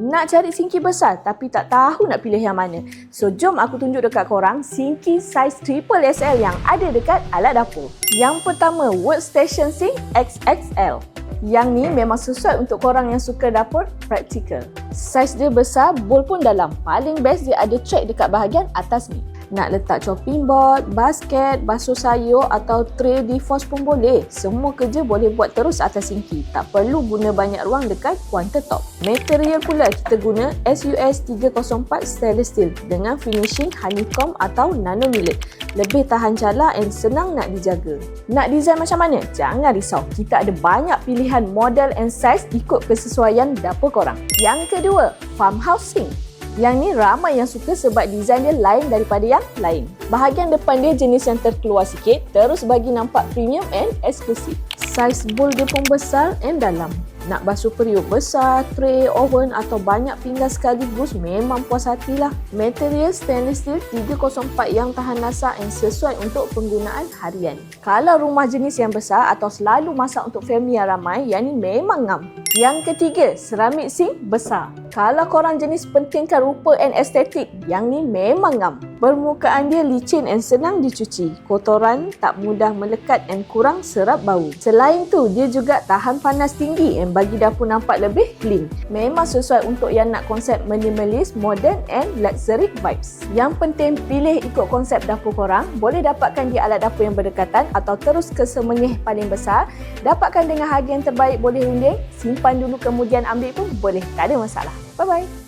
Nak cari sinki besar tapi tak tahu nak pilih yang mana? So jom aku tunjuk dekat korang sinki saiz triple XL yang ada dekat alat dapur. Yang pertama, Workstation Sink XXL. Yang ni memang sesuai untuk korang yang suka dapur praktikal. Saiz dia besar, bowl pun dalam. Paling best dia ada track dekat bahagian atas ni. Nak letak chopping board, basket, basuh sayur atau tray defrost pun boleh. Semua kerja boleh buat terus atas sinki. Tak perlu guna banyak ruang dekat countertop. Material pula kita guna SUS 304 stainless steel dengan finishing honeycomb atau nano millet. Lebih tahan cala and senang nak dijaga. Nak design macam mana? Jangan risau. Kita ada banyak pilihan model and size ikut kesesuaian dapur korang. Yang kedua, farmhouse sink. Yang ni ramai yang suka sebab design dia lain daripada yang lain. Bahagian depan dia jenis yang terkeluar sikit, terus bagi nampak premium and eksklusif. Saiz bowl dia pun besar and dalam. Nak basuh periuk besar, tray, oven atau banyak pinggan sekaligus memang puas hatilah. Material stainless steel 304 yang tahan lasak dan sesuai untuk penggunaan harian. Kalau rumah jenis yang besar atau selalu masak untuk family yang ramai, yang ni memang ngam. Yang ketiga, ceramic sink besar. Kalau korang jenis pentingkan rupa and estetik, yang ni memang ngam. Permukaan dia licin and senang dicuci. Kotoran tak mudah melekat and kurang serap bau. Selain tu, dia juga tahan panas tinggi and bagi dapur nampak lebih clean. Memang sesuai untuk yang nak konsep minimalis, modern and luxury vibes. Yang penting pilih ikut konsep dapur korang. Boleh dapatkan di alat dapur yang berdekatan atau terus ke semenyih paling besar. Dapatkan dengan harga yang terbaik boleh runding. Simpan dulu kemudian ambil pun boleh. Tak ada masalah. Bye-bye.